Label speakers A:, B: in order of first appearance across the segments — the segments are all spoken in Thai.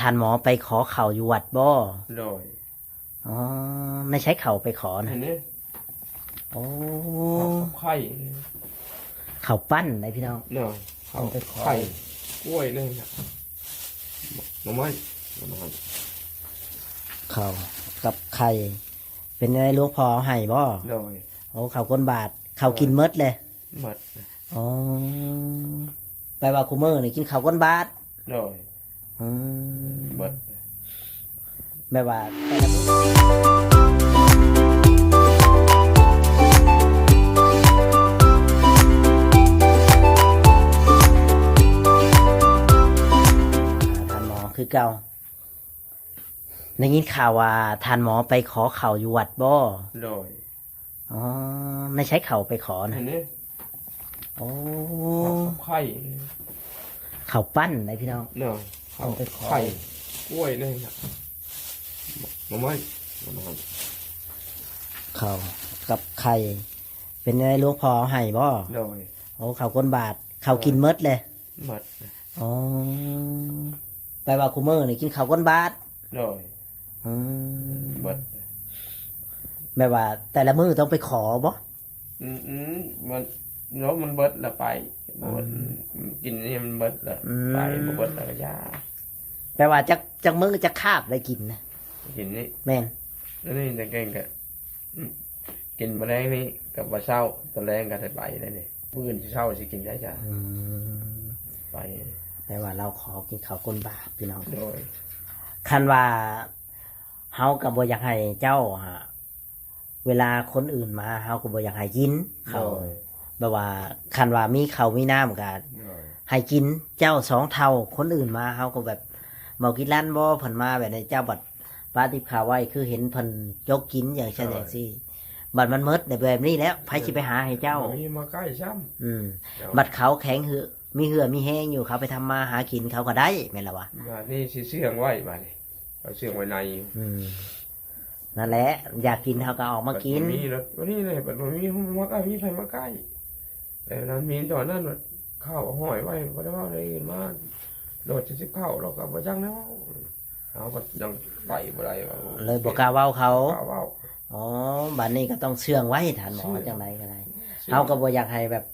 A: ท่านหมอไปขอเข่าอยู่วัดบ่
B: โดย
A: อ๋อไม่ใช้เข่าไปขอนะ
B: อันนี้
A: โอ้
B: ไข่
A: เข่าปั้นเลยพี่น้อง
B: โดยเขาไปไข่กล้วยเลยนะหน่อไม้
A: เข่ากับไข่เป็นไงหลวงพ่อเอาให้บ่
B: โดย
A: โอ้เข่าก้นบาทเข่ากินมดเลย
B: หมด
A: อ๋อไปว่าคูเมอร์นี่กินเข่าก้นบาท
B: โดยหมด
A: แม่ว่าท่านหมอคือเก่าได้ยินข่าวว่าท่านหมอไปขอเข่าอยู่วัดบ่
B: โดย
A: อ๋อไม่ใช้เข่าไปขอนะ
B: อันนี้
A: โอ้
B: ไข่
A: เข่าปั้นเลยพี่น้อง
B: โดยเขาไปไข่กล้วยเลยนะหน่อไม้
A: เข่ากับไข่เป็นไงหลวงพ่อเอาให้บ่
B: โดย
A: โอ้เข่าก้นบาทเข่ากินมดเลย
B: หมด
A: อ๋อไปว่าคูเมอร์นี่กินเข่าก้นบาท
B: โดยหมด
A: แม่ว่าแต่ละมือต้องไปขอบ่
B: มันแล้วมันเบิดละไปกินนี่มันเบิดละไปเบิดละยา
A: แปลว่าจากมือจะคาบได้กินนะ
B: กินนี่
A: แม่น
B: แล้วนี่จะเก่งกับกินมาแรงนี่กับมาเช้าตอนแรงกันไปได้เนี่ยมื้อเช้าสิกินได้จ้ะไป
A: แปลว่าเราขอกินข้าวก้นบาทพี่น้อง
B: โดย
A: คันว่าเฮากับบ่อยากให้เจ้าฮะเวลาคนอื่นมาเฮาก็บ่อยากให้กินเขาแบบว่าคันว่ามีข้าวมีน้ำกันให้กินเจ้าสองเท่าคนอื่นมาเฮาก็แบบบ่กินร้านบ่เพิ่นมาแบบนี้เจ้าบัดปาติข่าวไว้คือเห็นเพิ่นยกกินอย่างเช่นอย่างซี่บัดมันมดในแบบนี้แล้วไผสิไปหาให้เจ้า
B: มีมาใกล้ซ้
A: ำบัดเขาแข็งหือมีเหือมีแห้งอยู่เขาไปทำมาหากินเขาก็ได้แม่นล่ะวะ
B: นี่สิเสื่องไว้บัดนี้เอาเสื่องไว้ใน
A: นั่นแหละอยากกินเขาก็ออกมากิน
B: มีแล้ววันนี้เลยแบบมีมาใกล้มีใครมาใกล้แต่นั้นมีตอนนั้นข้าวห่อยไว้ก็ได้ว่าอะไรมาโดดจะสิข้าวเราก็บ่จังแล้วเขาก็ยังไปบ่ได้
A: เลยบอกกล้าเว้าเขาอ๋อบัดนี้ก็ต้องเชื่องไว้ฐานหมอจังไรก็ได้เขาก็บ่อยากให้แบบ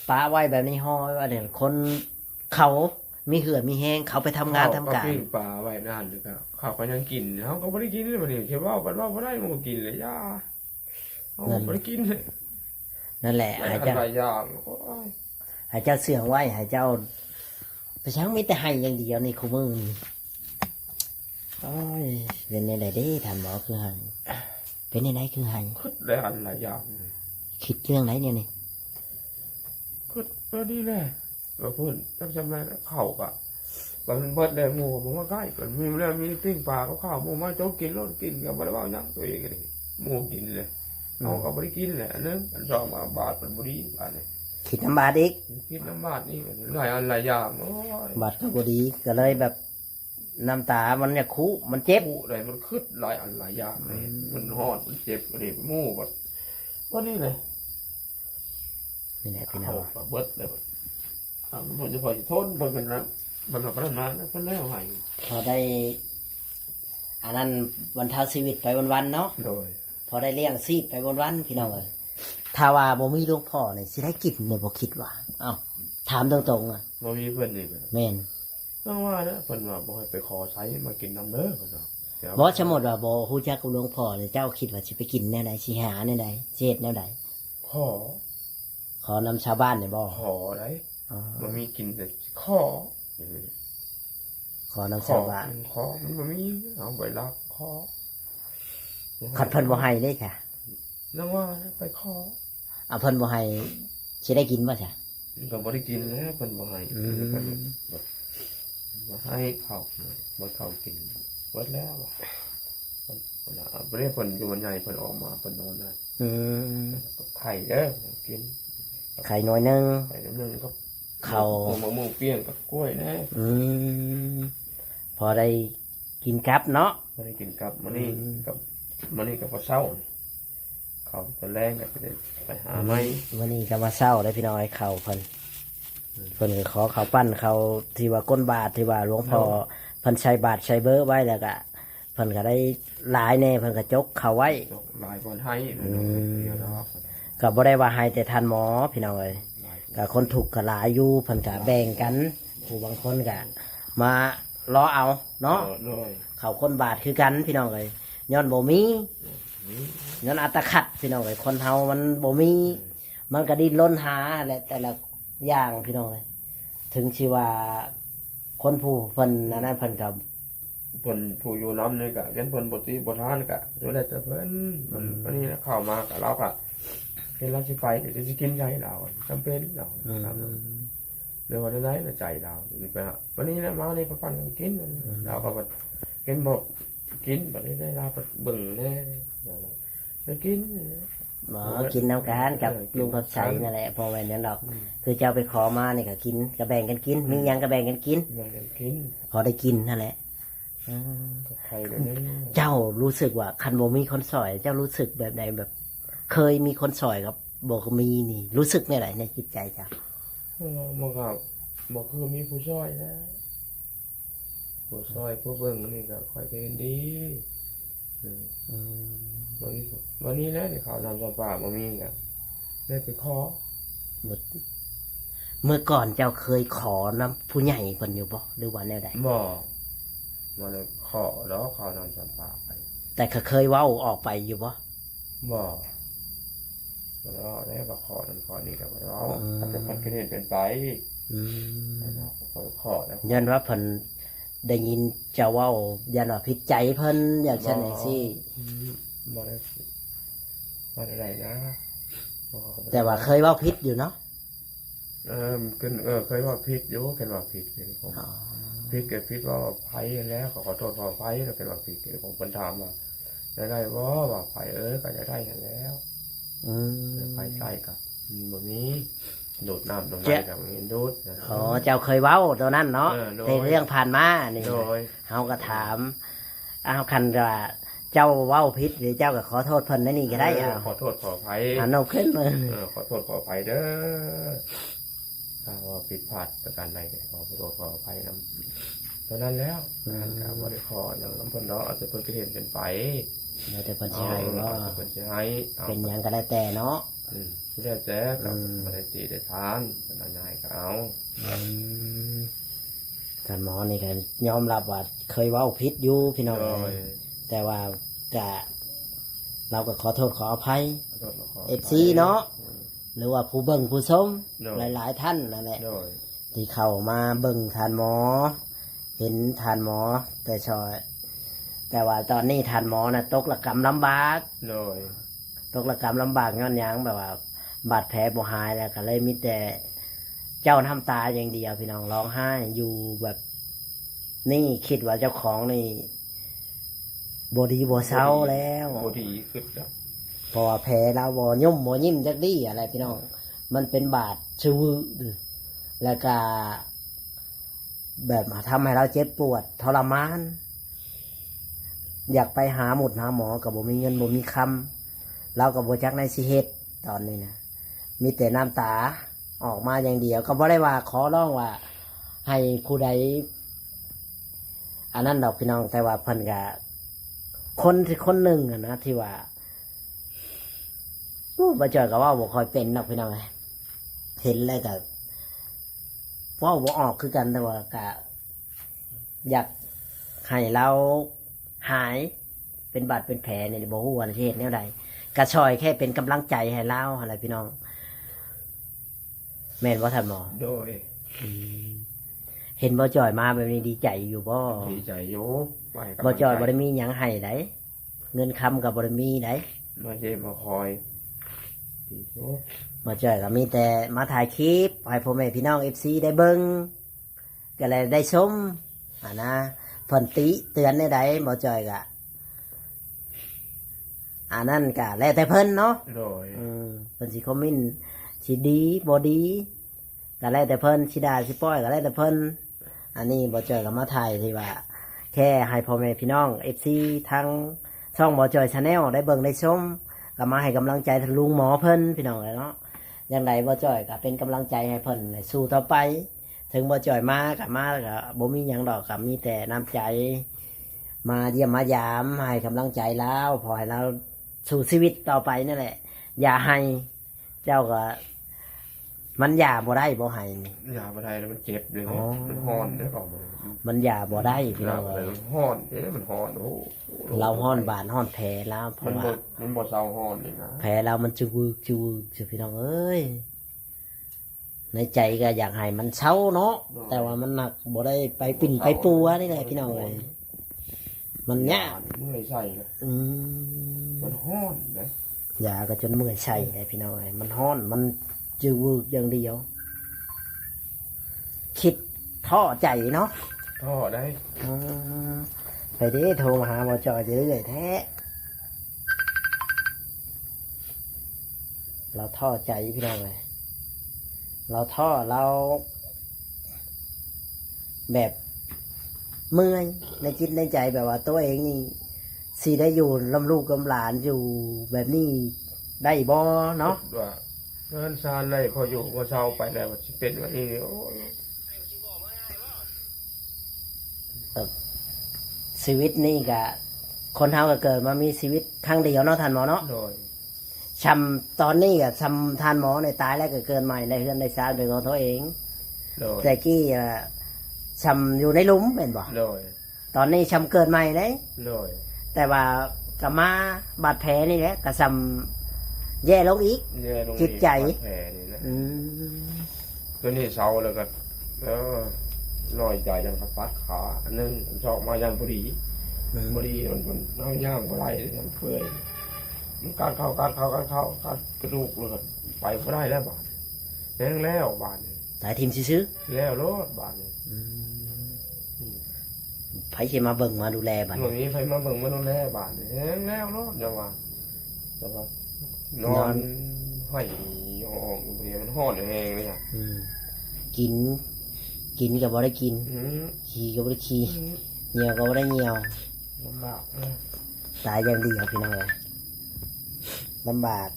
A: ป้าไว้แบบนี้ห้อยว่าเดี๋ยวคนเขามีเหือมีแห้งเขาไปทำงานทำการ
B: ปิ้งปลาไว้นานเลยครับเขาก็ยังกินเขาก็ไม่ได้กินเลยมันนี่เชื่อว่าไม่ได้มันก็กินเลยย่าเขาไม่ได้กินเลย
A: นั่นแหละหายเจ้าหายเจ้าเสื่องไว้หายเจ้าไปช้างมีแต่ให้อย่างเดียวนี่คู่มือโอ้ยเป็นในไหนได้ถามหมอคือให้เป็นในไหนคือให้
B: คิดได้อันหลายอย่าง
A: คิดเรื่องไหนเนี่ยนี่
B: คิดก็ดีเลยก็พูดตั้งจำได้ข้าวกะมันเบิดเลยหมูผมว่าใกล้กันมีแล้วมีปิ้งปลาข้าวหมูมาโจ๊กกินรถกินกับอะไรบ้างยังตัวเองเลยหมูกินเลยเอากับบริกินแหละนึกอันสองมาบาทเป็นบริบาทเลย
A: คิดน้ำบาทอีก
B: คิดน้ำบาทนี่หลายอันหลายอย่าง
A: บาทก็บดีก็เลยแบบน้ำตามันเนี่ยคุมันเจ็บ
B: อะไรมันขึ้นหลายอันหลายอย่างเลยมันหอดมันเจ็บอะไรหมูแบบว่านี่เลย
A: นี่แหละพี่น้อง
B: เบิดเลยมันจะพอทนบนเป็นนะมันแบบนั้นมาแล้วก็แล้วไง
A: พอได้อันนั้นวันท้าชีวิตไปวันๆเนาะ
B: โดย
A: พอได้เลี้ยงชีพไปวันๆพี่น้องเลยถ้าว่าบ่มีหลวงพ่อเนี่ยสิได้กินเนี่ยบ่คิดว่าเอ้าถามตรงๆอ่ะ
B: บ่มีเพื่อนนี่
A: แม่น
B: ต้องว่านะเพิ่นว่าบ่ให้ไปขอใช้มากินน้ำเด้อเพิ่นว่า
A: บ่สมมุติว่าบ่ฮู้จักกับหลวงพ่อเนี่ยเจ้าคิดว่าสิไปกินแนวใดสิหาแนวใดสิเฮ็ดแนวใดขอนำชาวบ้านเนี่ยบ่
B: ขอได้มันมีกินแต่ขอน
A: ำชาวบ้าน
B: ขอมันมีเอาไปรักขอ
A: ขัดเพิ่นบ่ให้ได้ค่ะ
B: นั่งว่าไปขอ
A: เพิ่นบ่ให้สิได้กินบ่จ้ะ
B: ก็บ่ได้กินแล้วเพิ่นบ่ให้บ่ให้ข้าวบ่ข้าวกินเบิดแล้วบ่ได้เพิ่นอยู่วันใหญ่เพิ่นออกมาเพิ่นนอนได้ไข่เด้อกิน
A: ไข่น้อยนึง
B: ไข่น้อยนึงก็
A: ข้าว
B: มะม่วงเปี้ยงกับกล้วยนะ
A: พอได้กินกับเนาะ
B: พอได้กินกับมันนี่กับเช้าเขาตอนแรงก็จะได้ไปหาไม้
A: วันนี้ก็มาเช้าได้พี่น้อยเขาเพิ่นขอเขาปั้นเขาที่ว่าก้นบาทที่ว่าหลวงพ่อ เพิ่นใช้บาทใช้เบอร์ไว้แล้วก็เพิ่นก็ได้หลายแน่เพิ่นก็จกเข้าไว้
B: หลายคนให้เดี๋ยวเนาะ
A: ก็บ่ได้ว่าให้แต่ทันหมอพี่น้องเอ้ยก็คนถูกข์ก็หลายอยู่เพิ่นก็แบ่งกันผู้บางคนก็มารอเอาเนาะ
B: เลย
A: เขาคนบาทคือกันพี่น้องเอ้ยย้อนบ่มีย้อนอัตคัดพี่น้องเอ้ยคนเฮามันบ่มีมันก็ดิ้นรนหาแหละแต่ละอย่างพี่น้องเอ้ยถึงชีว่าคนผู้เพิ่นอันนั้นเพิ่นก็
B: เพิ่นผู้อยู่น้ำนี่ก็เป็นเพิ่นบ่ตีบ่ทานก็ดูแลแต่เพิ่นมันวันนี้เข้ามาก็เราก็เป็นราชิไปเดี๋ยวจะกินใจเราจำเป็นเราเรื่องอะไรนะใจเรานี่ไปฮะวันนี้นะมานี่ประปันกันกินเราก็แบบกินบอกกินแบบนี้ได้เราก็บึ่งแน่ไปกิน
A: หมอกินน้ำกันกับลุงเขาใช้นั่นแหละพอแม่นนั้นดอกคือเจ้าไปขอมานี่ก็กินก็แบ่งกันกินมีหยังก็แบ่งกันกิน
B: แบ่งกันกิน
A: พอได้กินนั่นแหละ
B: ใครเดี๋ยวนี้
A: เจ้ารู้สึกว่าคันบ่มีคนสอย เจ้ารู้สึกแบบใดแบบ เคยมีคนสอยกับบ่มีนี่ รู้สึกในไหนในจิตใจเจ้า
B: มันก็บอกคือมีผู้ช่วยนะผู้ช่วยผู้เบิ่งนี่ก็คอยเป็นดีวันนี้นะที่เขานำสปามามีกันได้ไปขอ
A: เมื่อก่อนเจ้าเคยขอน้ำผู้ใหญ่คนอยู่บ่หรือว่าแนวใด
B: บ่มาเลยขอแล้วเขานำสปาไป
A: แต่ก็เคยเว้าออกไปอยู่บ่
B: บ่แล้วได้ก็ขอนั่นขอนี่กับเราถ้าเป็นคนเห็นเป็นไปขอแล้ว
A: ยันว่าเพิ่นได้ยินเจ้าเว้ายันว่าผิดใจเพิ่นอย่างเช่นจังซี่
B: บ่ได้บ่ได้อะไรนะ
A: แต่ว่าเคยเว้าผิดอยู่เนาะ
B: เคยว่าผิดอยู่เคยว่าผิดเลยผมผิดเกิดผิดว่าไผ่แล้วขอโทษขอไผ่แล้วเคยว่าผิดผมคนถามว่าได้ว่าไผ่ก็จะได้แล้วไผ่ใส่กับแบบนี้ดูดน้ำตรงนี้กับนี้ดูด
A: อ๋อเจ้าเคยเว้าตัวนั้นเนาะในเรื่องผ่านมานี่
B: โดย
A: เฮาก็ถามอ้าวคันว่าเจ้าเว้าผิดหรือเจ้าก็ขอโทษเพิ่นนั่นนี่ก็ได้อ่ะ
B: ขอโทษขอไผ่
A: น้องขึ้นมา
B: ขอโทษขอไผ่เด้อถ้าว่าผิดพลาดประการใดก็ขอโทษขอไผ่นำตอนนั้นแล้วงานการบริขออย่างน้ำพันเนาะอาจจะเพิ่นก็เห็นเป็นไป
A: แล้วแต่เพิ่นสิให้ว่า
B: เพิ่นสิให้
A: เป็นหยังก็ได้แต่เนาะ
B: ผู้ได้แต่กับบ่ได้ตีได้ทานเป็นอันง่ายก็เอา
A: ท่านหมอนี่ก็ยอมรับว่าเคยเว้าผิดอยู่พี่น้อง
B: โดย
A: แต่ว่าจะเราก็ขอโทษขออภัย
B: ขอโทษขอ
A: FC เนาะหรือว่าผู้เบิ่งผู้ชม
B: โด
A: หลายๆท่านนั่นแหละ
B: โดย
A: ที่เข้ามาเบิ่งทานหมอ เห็นทานหมอแต่ชอย แต่ว่าตอนนี้ทานหมอนะตกระกรรมลำบาก
B: โดย
A: ตกระกรรมลำบากย้อนหยังแบบว่า บาดแผลบ่หายแล้วก็เลยมีแต่เจ้าน้ำตาอย่างเดียวพี่น้องร้องไห้อยู่แบบ นี่คิดว่าเจ้าของนี่บดีบ่เศร้าแล้ว
B: บ่ดีขึ้นแล้ว
A: เพอแผลเราบ่ย่มบ่ยิ้มจักดีอะไรพี่น้อง มันเป็นบาดชื้อแล้วก็แบบทำให้เราเจ็บปวดทรมาน อยากไปหาหมุดหาหมอกับบ่มีเงินบ่มีคำเรากับบ่จักในสิเฮ็ดตอนนี้นะมีแต่น้ำตาออกมาอย่างเดียว ก็บ่ได้ว่าขอร้องว่า ให้ผู้ใดอันนั้นดอกพี่น้องแต่ว่าเพิ่นก็คนที่คนหนึ่งอะนะที่ว่าบ่จ่อยก็ว่าบ่ค่อยเป็นดอกพี่น้องเลยเห็นแล้วก็ว่าบ่ออกคือกันแต่ว่าก็อยากให้เราหายเป็นบาดเป็นแผลเนี่ยบ่ฮู้ว่าสิเฮ็ดแนวใดก็ช่วยแค่เป็นกำลังใจให้เราอะไรพี่น้อง แม่นบ่ท่านหมอ
B: โดย
A: เห็นบ่จ่อยมาแบบนี้ดีใจอยู่บ่
B: ดีใจอยู่ไปกับ
A: บ่จ่อยบ่ได้มีหยังให้ไดเงินคำก็บ่ได้มีได
B: มาเจ็บมาคอยดีอยู่
A: บ่จ่อยก็มีแต่มาถ่ายคลิปให้พ่อแม่พี่น้อง FC ได้เบิ่งก็เลยได้ชมนะเพิ่นติเตือนได้ใดบ่จ่อยก็อันนั้นก็แล้วแต่เพิ่นเนาะ
B: โดย
A: เพิ่นสิคอมเมนต์สิดีบ่ดีก็แล้วแต่เพิ่นสิด่าสิป้อยก็แล้วแต่เพิ่นอันนี้บ่จ่อยก็มาถ่ายที่ว่า แค่ให้พ่อแม่พี่น้อง FC ทางช่องบ่จ่อย Channel ได้เบิ่งได้ชมก็มาให้กำลังใจทางลุงหมอเพิ่นพี่น้องเนาะอย่างไรบ่จ่อยก็เป็นกำลังใจให้เพิ่นสู้ต่อไป ถึ ถึงบ่จ่อยมากับมาก็บ่มีหยังดอกกับมีแต่น้ำใจ มาเยี่ยมมายามให้กำลังใจแล้วพอให้เราสู่ชีวิตต่อไปนั่นแหละ อย่าให้เจ้าก็มันอย่าบ่ได้บ่ให้นี่
B: ยาบ่ได้แล้วมันเจ็บเลย
A: อ๋อ
B: มันฮ้อนแล้วก็มัน
A: มันอย่าบ่ได้พี่
B: ยา
A: น้อง
B: บ่ได้
A: เอ้ย
B: มันฮ้อนมันฮ้อนโอ้โห
A: เราห้อนบานห้อนแผลแล้วเพ
B: มัน
A: ราะ
B: บ่
A: ว่า
B: มันบ่เศร้าฮ้อนนี่นะ
A: แผลเรามันจุกจุกจุพี่น้องเอ้ยในใจก็อยากให้มันเช้าเนาะแต่ว่ามันหนักบ่ได้ไปปิ่นไปปัวนี่แหละพี่น้องเอ้ยมันยาก
B: เมื่อยใส่เลย
A: อืม
B: มันฮ้อนนะ
A: ยาก็จนเมื่อยใช่เลยพี่น้องเอ้ยมันห้อนมันจืดอย่างเดียว คิดท้อใจเนาะ
B: ท่อได้
A: อืมไปเด้โทรมาหาหมอจอยเรื่อยๆแท้เราท้อใจพี่น้องเลยเราท้อเรา แบบเมื่อยในจิตในใจแบบว่าตัวเองนี่สิได้อยู่ลำลูกลำหลานอยู่แบบนี้ได้บ่เนาะ
B: ว่าเงินซานได้พออยู่ก็เศร้าไปแล้วมันสิเป็นว่านี้โอ้ย
A: ชีวิตนี่ก็คนเฮาก็เกิดมามีชีวิตครั้งเดียวเนาะท่านหมอเนาะ
B: โดย
A: ชำตอนนี้ก็ชำท่านหมอในตายแล้วก็เกิดใหม่ในเฮือนในซากโดยของตัวเอง
B: โดย
A: แต่กี้ชำอยู่ในหลุมเป็นบ่
B: โดย
A: ตอนนี้ชำเกิดใหม่เลย
B: โดย
A: แต่ว่าก็มาบาดแผลนี่แหละก็ชำแย่ลงอีก
B: เนี่ยตรงนี้
A: จิตใจ
B: แผลนี่นะ
A: อืม
B: ตัวนี้เศร้าแล้วก็แล้วน้อยใจจังกับปัดขาอันนึงมันชอกมายันพอดีพอดีมันเอาย่างก็ไล่มันเปื่อยมันการเข้าการกระดูกเลยไปก็ได้แล้วบาดแห้งแล้วบาดนี่
A: สายทีมซื้อ
B: แล้วรถบาดนี่
A: ๆไผสิมาเบิ่งมาดูแลบัด
B: ตรงนี้ไฟมาเบิ่งมาดูแลบาดนี่แห้งแล้วรถจังหวะแต่ว่านอนห้อยออกอยู่เดียวมันห้อนแห้งเลยอ่ะ
A: อืมกินก็บ่ได้กิน
B: อืม
A: ขี่ก็บ่ได้ขี่เหนียวก็บ่ได้เหนียว
B: ลำบากนะ
A: ตายอย่างเดียวพี่น้องเลยลำบาก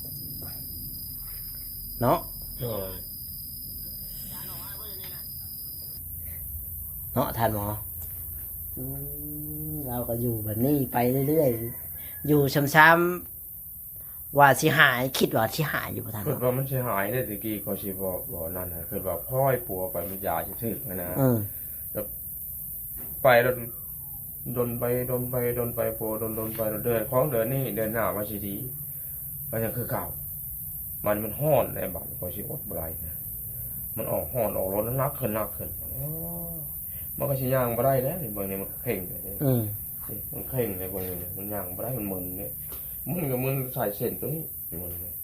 A: เนาะ
B: โดย
A: เนาะท่านหมออืมเราก็อยู่แบบนี้ไปเรื่อยๆอยู่ซ้ำๆว่าสิหายคิดว่าสิหายอยู่บ่ท่านห
B: คิ
A: ม
B: ด
A: อ
B: ว่ามันสิหายเนี่ยตะกี้ก็สิบอกนั่นนะคือว่าพ่อยปัวไปมันยาสิถึกนะ
A: อืม
B: ไปโดนไปปัวโดนไปเดินคล้องเดินนี่เดินหน้ามาสิดีก็ยังคือเก่ามันห้อนในบ้านก็สิอดบ่ได้นะมันออกห้อนออกร้อนนักขึ้นอ๋อมันก็สิย่างบ่ได้แล้วนี่เบิ่งนี่มันเข่งเลยนี่
A: อืม
B: มันเข่งเลยเบิ่งนี่มันย่างบ่ได้มันมึนเนี่ยมึนกับมึนใส่เส้นตัวนี้มึนเนี่ย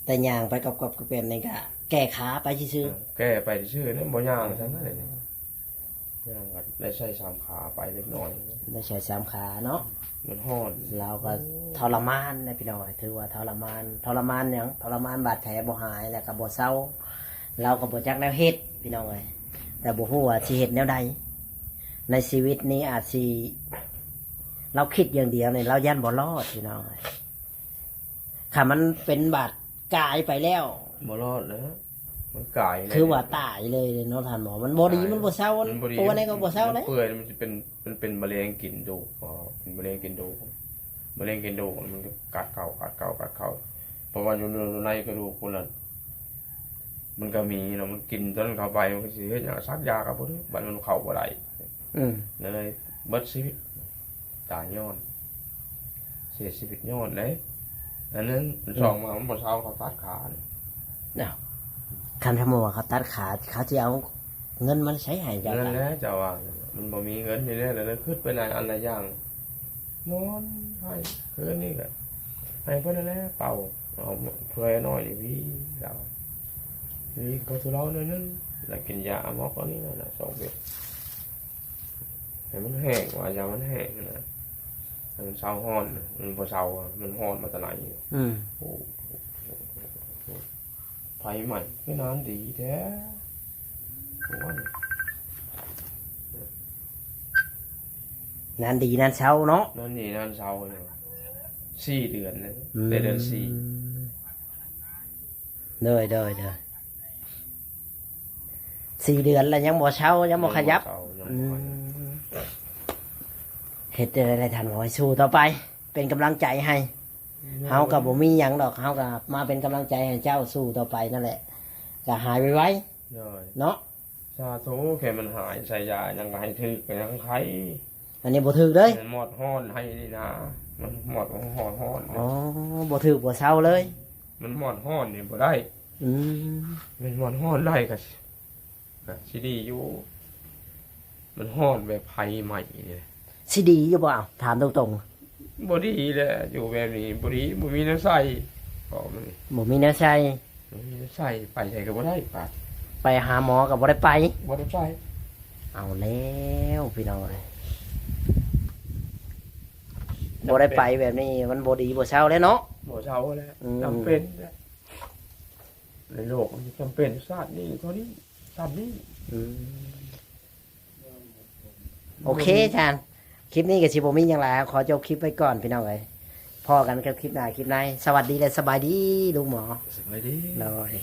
A: แต่ย่างไปกับเป็นนี่ก็แก้ขาไปซื่อ
B: แก้ไปชื่อเนี่ยบ่ย่างทั้งนั้นเลยเนี่ยย่างก็ได้ใช้สามขาไปเล็กน้อย
A: ๆได้ใช้สามขาเนาะ
B: มันห้อน
A: เราก็ทรมานนะพี่น้อยถือว่าทรมานหยังทรมานบาดแผลบ่หายแล้วก็บ่เศร้าเราก็บ่จักแนวเฮ็ดพี่น้องเอ้ยแต่บ่ฮู้ว่าสิเฮ็ดแนวใดในชีวิตนี้อาจสิเราคิดอย่างเดียวนี่เรายันบ่รอดพี่น้องเอ้ยค่ะมันเป็นบาดกายไปแล้ว
B: บ่รอดเลยมันกายเลย
A: คือว่าตายเลยเนาะท่านหมอมันบ่ดีมันบ่เศร้า
B: มันบ่ดี
A: ตัวไหนก็บ่เศร้าเลย
B: เปื่อยมันจะเป็นมะเร็งกินดูอ๋อเป็นมะเร็งกินดูมะเร็งกินดูมันก็กัดเข้าเพราะว่าอยู่ในกระดูกคนละมันก็มีเนาะมันกินจนเข้าไปมันก็สิเฮ็ดหยังซักยากับพวกนี้บัดมันเข้าบ่ได้
A: อืม
B: เลยเบิดชีวิตตายย้อนเสียชีวิตย้อนเลยอันนั้นมันสองมามันบ่เช้าเขาตัดขาเนี่ย
A: คันทำว่าเขาตัดขาเขาสิเอาเงินมันใช้ให้เจ้า
B: นั่น
A: ค่ะ
B: แหละเจ้าว่ามันบ่มีเงินนี่แหละเลยขึ้นไปไหนอันละอย่างนอนให้คืนนี่ก็ให้เพิ่นนั่นแหละเป่าเอาถ้วยน้อยนี่พี่เราพี่ก็ทุเลาหน่อยนึงแล้วกินยาหมอกอันนี้นะสองเม็ดให้มันแห้งว่ายามันแห้งนะให้มันเศร้าฮ้อนมันบ่เศร้าอะมันฮ้อนมาแต่ไหน
A: อืม
B: โอ้ไฟใหม่ก็นานดีแท้โอ้ย
A: นานดีนานเช้าเนาะ
B: นั่นนี่นั่นเช้าเลย4 เดือนเลยได้เดือน4
A: เด้อ 4 เดือนแล้วยังบ่เช้ายังบ่ขยับ
B: ยัง
A: อื
B: บ่ขยับ
A: มเฮ็ดได้ทันบ่ให้สู้ต่อไป เป็นกำลังใจให้เฮาก็บ่มีหยังดอกเฮาก็มาเป็นกำลังใจให้เจ้าสู้ต่อไปนั่นแหละก็หายไว
B: เลย
A: ๆเนาะ
B: สาธุแค่มันหายใส่ยายังไงถึกยังไข้
A: อันนี้บ่ถึกเลย
B: มันหมดห้อนให้นี่นะมันหมดห้อน
A: อ๋อบ่ถึกบ่เช้าเลย
B: มันหมดห้อนนี่บ่ได้
A: อืม
B: มันหมดห้อนได้ก็สิดีอยู่ มันห้อนแบบไผใหม่นี่
A: สิดีอยู่บ่เอาถามตรง
B: บ่ดีแหละอยู่แบบนี้บ่ดีบ่มีน้ำใส่ก็มัน
A: ๆบ่มีแนวใช้
B: บ่มีน้ำใส่ไปใส่ก็บ่ได้ปาด
A: ไปหาหมอก็บ่ได้ไป
B: บ่ได้ใส่
A: เอาแล้วพี่น้องเอ้ยบ่ได้ไปแบบนี้มันบ่ดีบ่เช้าแล้วเนาะ
B: บ่เช้าแล้ว
A: อืม
B: จำเป็นแหละในโลกมันจำเป็นชาตินี้เท่านี้ชาตินี้
A: อืมโอเคอาจารย์คลิปนี้ก็สิบ่มีหยังหลายขอจบคลิปไว้ก่อนพี่น้องเอ้ยพอกันกับคลิปหน้าคลิปในสวัสดีและสบายดีลุงหมอ
B: สบายดี
A: เลย